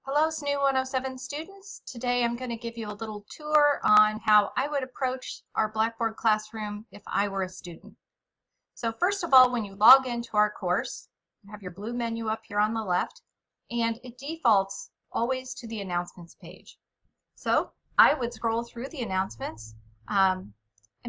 Hello, SNU 107 students. Today I'm going to give you a little tour on how I would approach our Blackboard classroom if I were a student. So first of all, when you log into our course, you have your blue menu up here on the left, and it defaults always to the announcements page. So I would scroll through the announcements and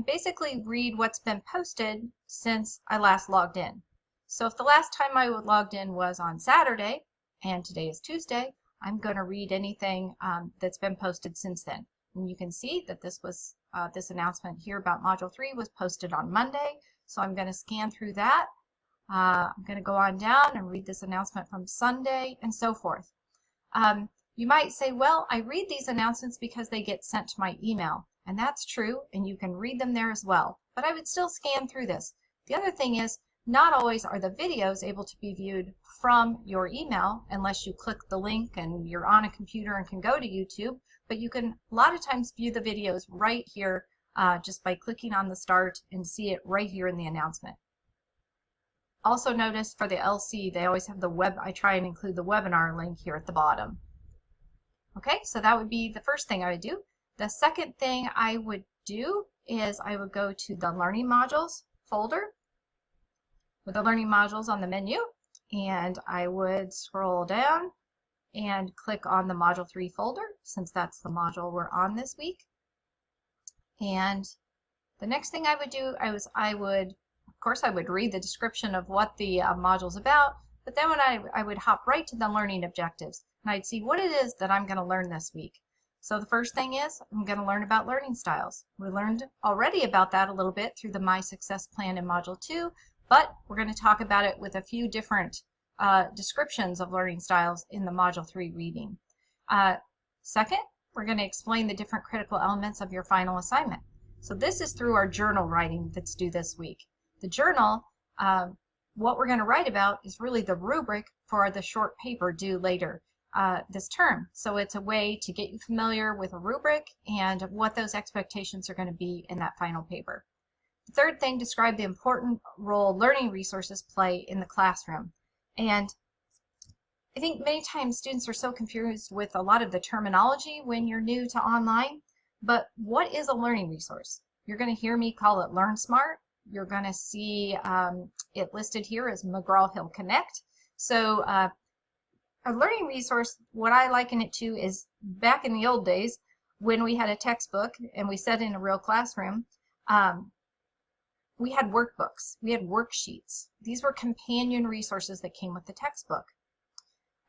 basically read what's been posted since I last logged in. So if the last time I logged in was on Saturday, and today is Tuesday, I'm going to read anything that's been posted since then. And you can see that this announcement here about Module 3 was posted on Monday. So I'm going to scan through that. I'm going to go on down and read this announcement from Sunday and so forth. You might say, well, I read these announcements because they get sent to my email. And that's true, and you can read them there as well. But I would still scan through this. The other thing is, not always are the videos able to be viewed from your email unless you click the link and you're on a computer and can go to YouTube. But you can a lot of times view the videos right here just by clicking on the start and see it right here in the announcement. Also notice for the LC, they always have the web. I try and include the webinar link here at the bottom. Okay, so that would be the first thing I would do. The second thing I would do is I would go to the Learning Modules folder with the Learning Modules on the menu, and I would scroll down and click on the Module 3 folder, since that's the module we're on this week. And the next thing I would do, of course, I would read the description of what the module's about, but then I would hop right to the learning objectives, and I'd see what it is that I'm going to learn this week. So the first thing is I'm going to learn about learning styles. We learned already about that a little bit through the My Success Plan in Module 2, but we're going to talk about it with a few different descriptions of learning styles in the Module 3 reading. Second, we're going to explain the different critical elements of your final assignment. So this is through our journal writing that's due this week. The journal, what we're going to write about is really the rubric for the short paper due later this term. So it's a way to get you familiar with a rubric and what those expectations are going to be in that final paper. The third thing, describe the important role learning resources play in the classroom. And I think many times students are so confused with a lot of the terminology when you're new to online, but what is a learning resource? You're going to hear me call it LearnSmart. You're going to see it listed here as McGraw-Hill Connect. So a learning resource, what I liken it to is back in the old days when we had a textbook and we sat in a real classroom, we had workbooks, we had worksheets. These were companion resources that came with the textbook.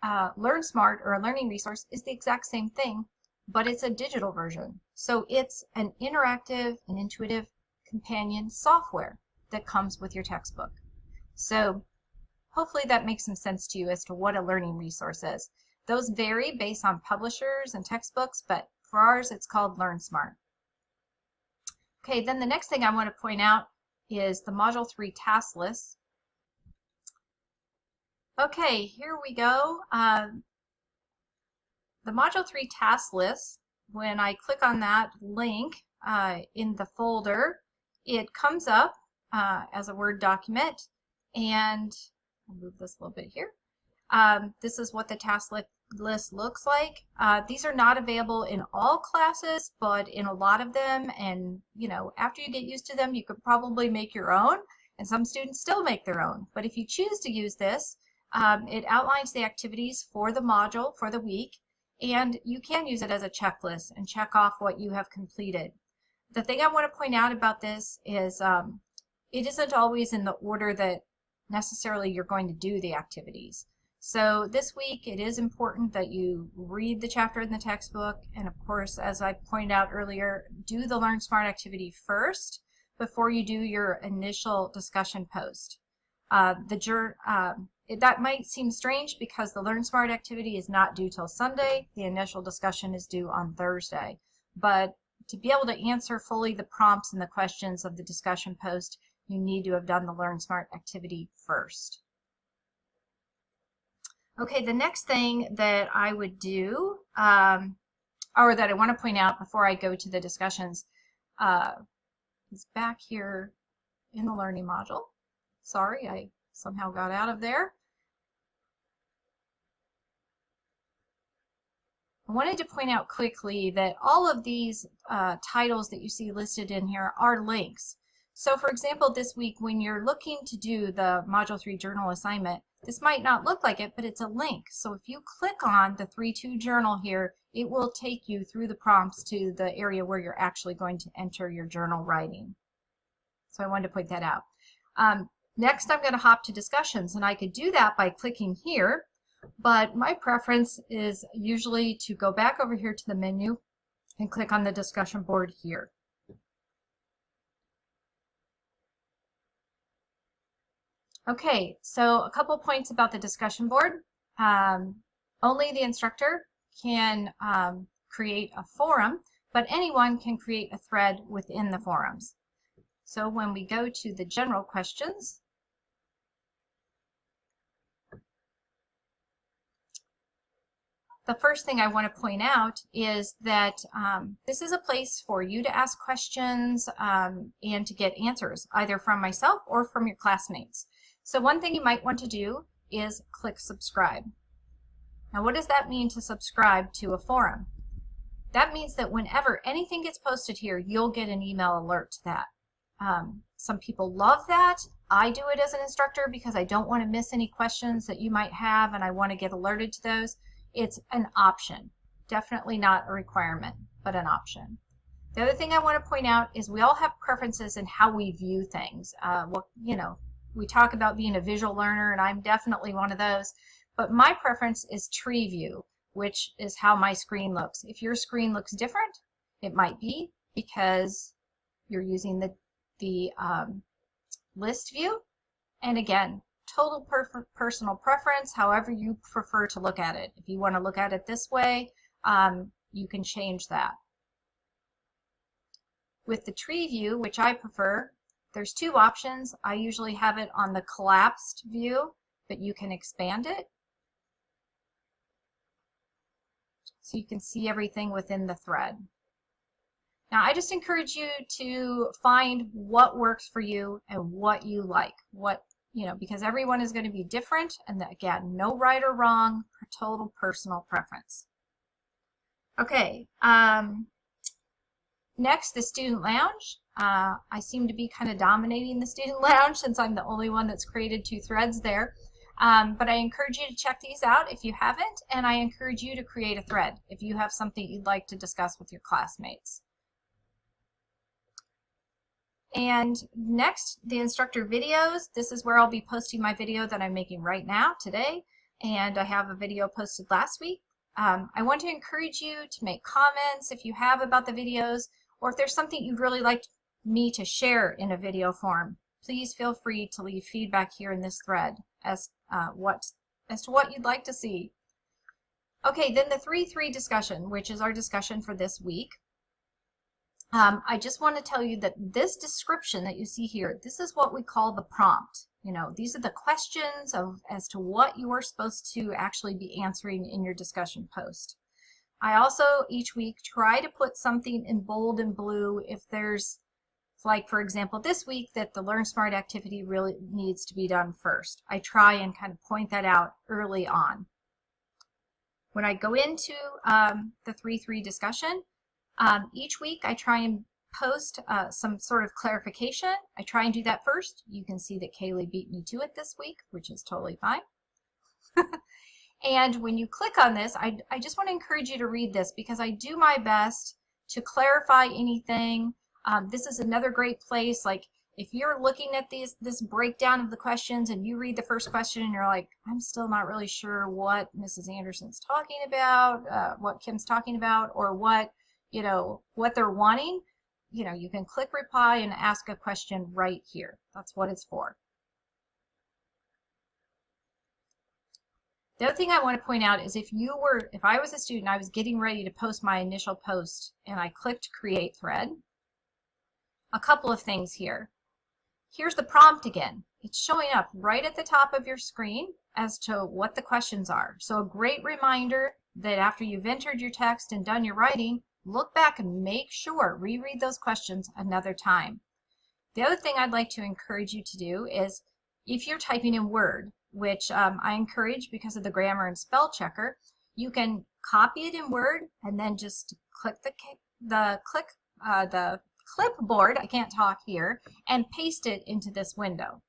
LearnSmart, or a learning resource, is the exact same thing, but it's a digital version. So it's an interactive and intuitive companion software that comes with your textbook. So hopefully that makes some sense to you as to what a learning resource is. Those vary based on publishers and textbooks, but for ours it's called LearnSmart. Okay, then the next thing I want to point out is the Module 3 task list. Okay, here we go. The Module 3 task list, when I click on that link in the folder, it comes up as a Word document, and I'll move this a little bit here. This is what the task list looks like. These are not available in all classes, but in a lot of them, and you know, after you get used to them, you could probably make your own, and some students still make their own. But if you choose to use this, it outlines the activities for the module for the week, and you can use it as a checklist and check off what you have completed. The thing I want to point out about this is it isn't always in the order that necessarily you're going to do the activities. So this week it is important that you read the chapter in the textbook, and of course, as I pointed out earlier, do the LearnSmart activity first before you do your initial discussion post. That might seem strange because the LearnSmart activity is not due till Sunday. The initial discussion is due on Thursday. But to be able to answer fully the prompts and the questions of the discussion post, you need to have done the LearnSmart activity first. Okay, the next thing that I would do, or that I want to point out before I go to the discussions, is back here in the learning module. Sorry, I somehow got out of there. I wanted to point out quickly that all of these titles that you see listed in here are links. So for example, this week when you're looking to do the Module 3 journal assignment, this might not look like it, but it's a link. So if you click on the 3-2 journal here, it will take you through the prompts to the area where you're actually going to enter your journal writing. So I wanted to point that out. Next, I'm going to hop to discussions, and I could do that by clicking here. But my preference is usually to go back over here to the menu and click on the discussion board here. Okay, so a couple points about the discussion board. Only the instructor can create a forum, but anyone can create a thread within the forums. So when we go to the general questions, the first thing I want to point out is that this is a place for you to ask questions and to get answers, either from myself or from your classmates. So one thing you might want to do is click subscribe. Now, what does that mean to subscribe to a forum? That means that whenever anything gets posted here, you'll get an email alert to that. Some people love that. I do it as an instructor because I don't want to miss any questions that you might have and I want to get alerted to those. It's an option, definitely not a requirement, but an option. The other thing I want to point out is we all have preferences in how we view things. We talk about being a visual learner, and I'm definitely one of those, but my preference is tree view, which is how my screen looks. If your screen looks different, it might be because you're using the list view, and again, total personal preference, however you prefer to look at it. If you want to look at it this way, you can change that. With the tree view, which I prefer, there's two options. I usually have it on the collapsed view, but you can expand it. So you can see everything within the thread. Now, I just encourage you to find what works for you and what you like, because everyone is going to be different, and again, no right or wrong, total personal preference. Okay, next, the student lounge. I seem to be kind of dominating the student lounge since I'm the only one that's created 2 threads there. But I encourage you to check these out if you haven't, and I encourage you to create a thread if you have something you'd like to discuss with your classmates. And next, the instructor videos. This is where I'll be posting my video that I'm making right now, today, and I have a video posted last week. I want to encourage you to make comments if you have about the videos, or if there's something you'd really like me to share in a video form. Please feel free to leave feedback here in this thread as to what you'd like to see. Okay, then the 3-3 discussion, which is our discussion for this week. I just want to tell you that this description that you see here, this is what we call the prompt. These are the questions as to what you are supposed to actually be answering in your discussion post. I also each week try to put something in bold and blue if there's, like for example this week, that the Learn Smart activity really needs to be done first. I try and kind of point that out early on. When I go into the 3-3 discussion, each week I try and post some sort of clarification. I try and do that first. You can see that Kaylee beat me to it this week, which is totally fine. And when you click on this, I just want to encourage you to read this because I do my best to clarify anything. This is another great place. Like if you're looking at this breakdown of the questions and you read the first question and you're like, I'm still not really sure what Mrs. Anderson's talking about, what Kim's talking about, or what they're wanting, you can click reply and ask a question right here. That's what it's for. The other thing I want to point out is if I was a student, I was getting ready to post my initial post and I clicked create thread, a couple of things here. Here's the prompt again. It's showing up right at the top of your screen as to what the questions are. So a great reminder that after you've entered your text and done your writing, look back and make sure, reread those questions another time. The other thing I'd like to encourage you to do is if you're typing in Word, which I encourage because of the grammar and spell checker, you can copy it in Word and then just click the clipboard, I can't talk here, and paste it into this window.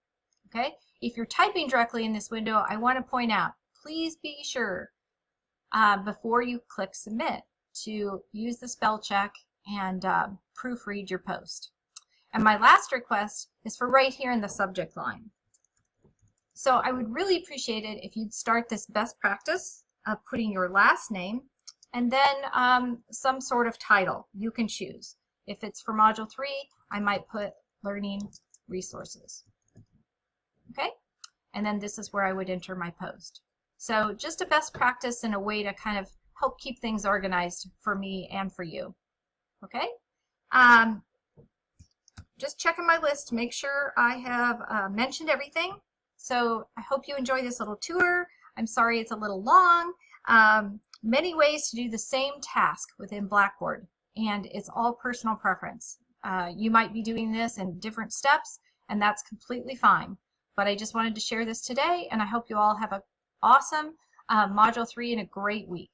Okay? If you're typing directly in this window, I want to point out, please be sure before you click submit to use the spell check and proofread your post. And my last request is for right here in the subject line. So I would really appreciate it if you'd start this best practice of putting your last name and then some sort of title you can choose. If it's for Module 3, I might put Learning Resources. Okay? And then this is where I would enter my post. So just a best practice and a way to kind of help keep things organized for me and for you. Okay? Just checking my list to make sure I have mentioned everything. So I hope you enjoy this little tour. I'm sorry it's a little long. Many ways to do the same task within Blackboard, and it's all personal preference. You might be doing this in different steps, and that's completely fine. But I just wanted to share this today, and I hope you all have an awesome Module 3 and a great week.